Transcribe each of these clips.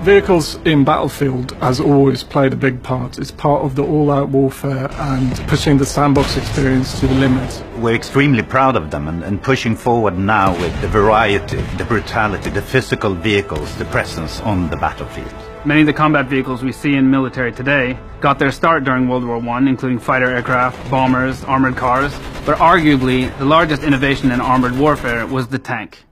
Vehicles in Battlefield has always played a big part. It's part of the all-out warfare and pushing the sandbox experience to the limit. We're extremely proud of them and pushing forward now with the variety, the brutality, the physical vehicles, the presence on the battlefield. Many of the combat vehicles we see in military today got their start during World War I, including fighter aircraft, bombers, armored cars, but arguably the largest innovation in armored warfare was the tank.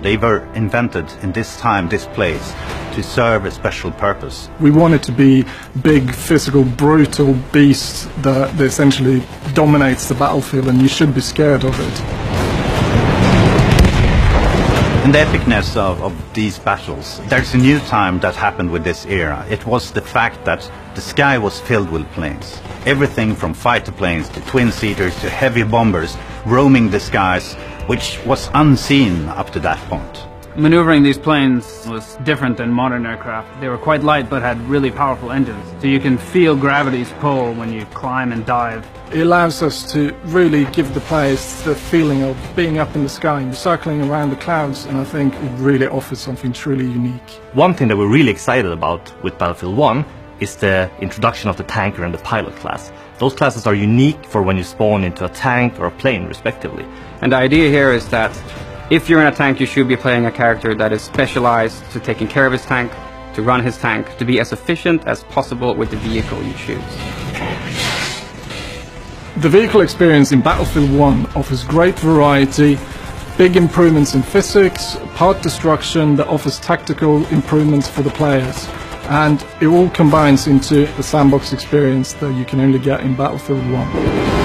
They were invented in this time, this place, to serve a special purpose. We want it to be big, physical, brutal beast that essentially dominates the battlefield, and you should be scared of it. In the epicness of these battles, there's a new time that happened with this era. It was the fact that the sky was filled with planes. Everything from fighter planes to twin-seaters to heavy bombers roaming the skies, which was unseen up to that point. Maneuvering these planes was different than modern aircraft. They were quite light but had really powerful engines, so you can feel gravity's pull when you climb and dive. It allows us to really give the players the feeling of being up in the sky and circling around the clouds, and I think it really offers something truly unique. One thing that we're really excited about with Battlefield 1 is the introduction of the tanker and the pilot class. Those classes are unique for when you spawn into a tank or a plane, respectively. And the idea here is that if you're in a tank, you should be playing a character that is specialized to taking care of his tank, to run his tank, to be as efficient as possible with the vehicle you choose. The vehicle experience in Battlefield 1 offers great variety, big improvements in physics, part destruction that offers tactical improvements for the players, and it all combines into the sandbox experience that you can only get in Battlefield 1.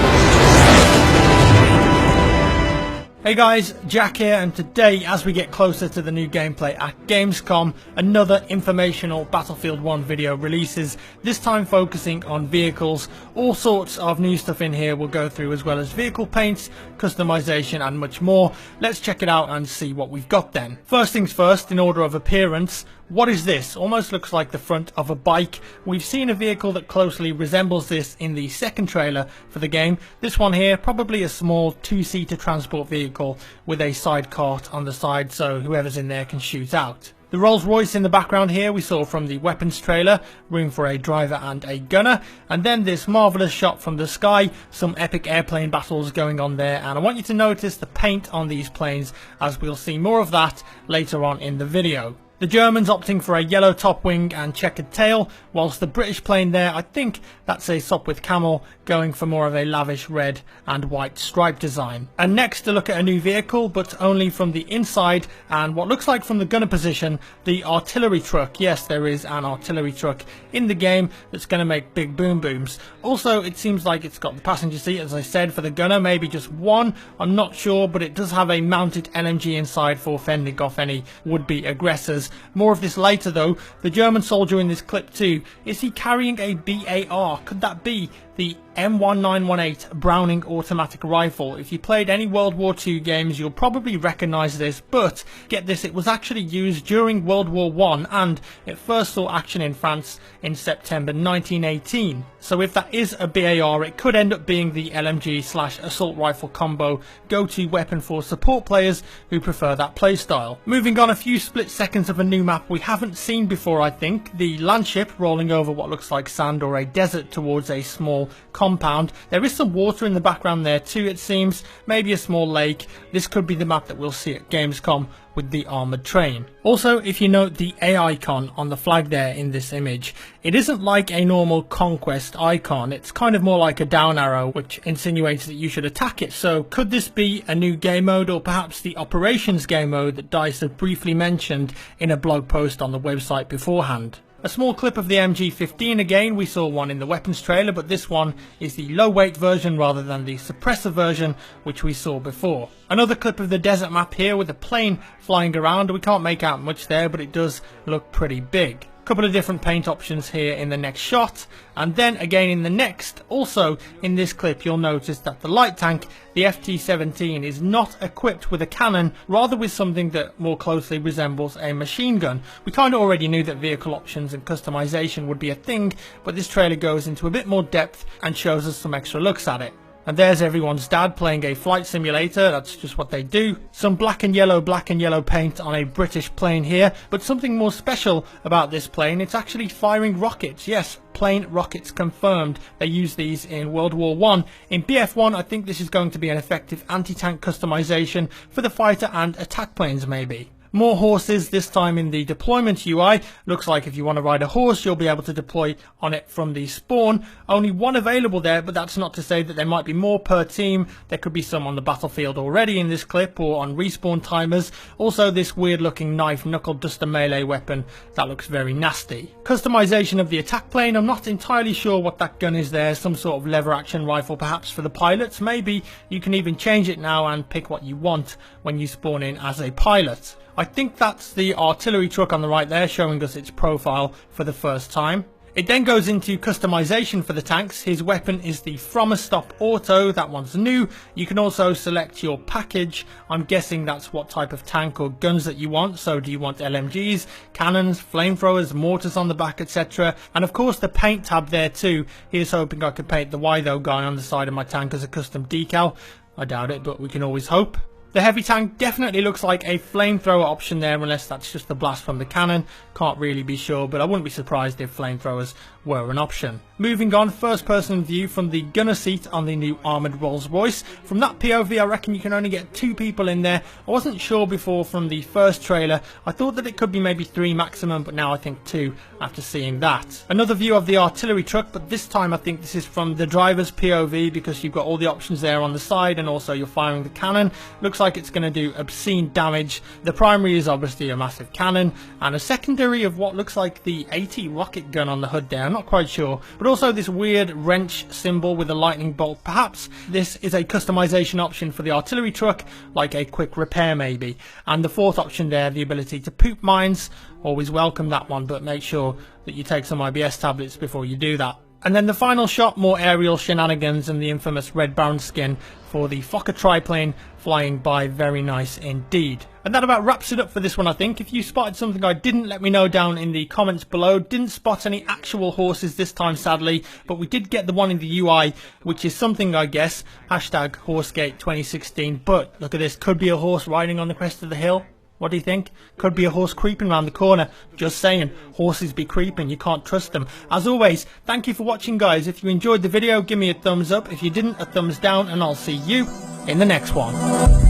Hey guys, Jack here, and today, as we get closer to the new gameplay at Gamescom, another informational Battlefield 1 video releases, this time focusing on vehicles. All sorts of new stuff in here we'll go through, as well as vehicle paints, customization and much more. Let's check it out and see what we've got then. First things first, in order of appearance, what is this? Almost looks like the front of a bike. We've seen a vehicle that closely resembles this in the second trailer for the game. This one here, probably a small two-seater transport vehicle with a side cart on the side, so whoever's in there can shoot out. The Rolls Royce in the background here we saw from the weapons trailer, room for a driver and a gunner, and then this marvellous shot from the sky, some epic airplane battles going on there, and I want you to notice the paint on these planes, as we'll see more of that later on in the video. The Germans opting for a yellow top wing and checkered tail, whilst the British plane there, I think that's a Sopwith Camel, going for more of a lavish red and white stripe design. And next, to look at a new vehicle, but only from the inside, and what looks like from the gunner position, the artillery truck. Yes, there is an artillery truck in the game that's going to make big boom booms. Also, it seems like it's got the passenger seat, as I said, for the gunner, maybe just one, I'm not sure, but it does have a mounted LMG inside for fending off any would-be aggressors. More of this later though. The German soldier in this clip too, is he carrying a BAR? Could that be the M1918 Browning automatic rifle? If you played any World War II games, you'll probably recognise this, but get this, it was actually used during World War I, and it first saw action in France in September 1918. So if that is a BAR, it could end up being the LMG/assault rifle combo go-to weapon for support players who prefer that playstyle. Moving on, a few split seconds of a new map we haven't seen before, I think. The landship rolling over what looks like sand or a desert towards a small compound. There is some water in the background there too, it seems, maybe a small lake. This could be the map that we'll see at Gamescom with the armoured train. Also, if you note the A icon on the flag there in this image, it isn't like a normal conquest icon, it's kind of more like a down arrow, which insinuates that you should attack it. So could this be a new game mode, or perhaps the operations game mode that DICE had briefly mentioned in a blog post on the website beforehand? A small clip of the MG15 again, we saw one in the weapons trailer, but this one is the low weight version rather than the suppressor version which we saw before. Another clip of the desert map here with a plane flying around. We can't make out much there, but it does look pretty big. Couple of different paint options here in the next shot, and then again in the next. Also in this clip you'll notice that the light tank, the FT-17, is not equipped with a cannon, rather with something that more closely resembles a machine gun. We kind of already knew that vehicle options and customization would be a thing, but this trailer goes into a bit more depth and shows us some extra looks at it. And there's everyone's dad playing a flight simulator. That's just what they do. Some black and yellow paint on a British plane here. But something more special about this plane, it's actually firing rockets. Yes, plane rockets confirmed. They use these in World War I. In BF1, I think this is going to be an effective anti-tank customization for the fighter and attack planes maybe. More horses, this time in the deployment UI. Looks like if you want to ride a horse, you'll be able to deploy on it from the spawn. Only one available there, but that's not to say that there might be more per team. There could be some on the battlefield already in this clip or on respawn timers. Also this weird looking knife knuckle duster melee weapon, that looks very nasty. Customization of the attack plane, I'm not entirely sure what that gun is there. Some sort of lever action rifle perhaps for the pilots. Maybe you can even change it now and pick what you want when you spawn in as a pilot. I think that's the artillery truck on the right there, showing us its profile for the first time. It then goes into customization for the tanks. His weapon is the From a Stop Auto, that one's new. You can also select your package. I'm guessing that's what type of tank or guns that you want. So do you want LMGs, cannons, flamethrowers, mortars on the back, etc. And of course the paint tab there too. Here's hoping I could paint the Why Though guy on the side of my tank as a custom decal. I doubt it, but we can always hope. The heavy tank definitely looks like a flamethrower option there, unless that's just the blast from the cannon. Can't really be sure, but I wouldn't be surprised if flamethrowers were an option. Moving on, first person view from the gunner seat on the new armoured Rolls Royce. From that POV I reckon you can only get 2 people in there. I wasn't sure before from the first trailer. I thought that it could be maybe 3 maximum, but now I think 2 after seeing that. Another view of the artillery truck, but this time I think this is from the driver's POV because you've got all the options there on the side and also you're firing the cannon. Looks like it's going to do obscene damage. The primary is obviously a massive cannon and a secondary of what looks like the 80 rocket gun on the hood there. I'm not quite sure, but also this weird wrench symbol with a lightning bolt. Perhaps this is a customization option for the artillery truck, like a quick repair maybe. And the fourth option there, the ability to poop mines. Always welcome that one, but make sure that you take some IBS tablets before you do that. And then the final shot, more aerial shenanigans and the infamous Red Baron skin for the Fokker triplane flying by. Very nice indeed. And that about wraps it up for this one, I think. If you spotted something I didn't, let me know down in the comments below. Didn't spot any actual horses this time, sadly, but we did get the one in the UI, which is something, I guess. Hashtag Horsegate 2016. But look at this, could be a horse riding on the crest of the hill. What do you think? Could be a horse creeping around the corner. Just saying, horses be creeping, you can't trust them. As always, thank you for watching, guys. If you enjoyed the video, give me a thumbs up. If you didn't, a thumbs down, and I'll see you in the next one.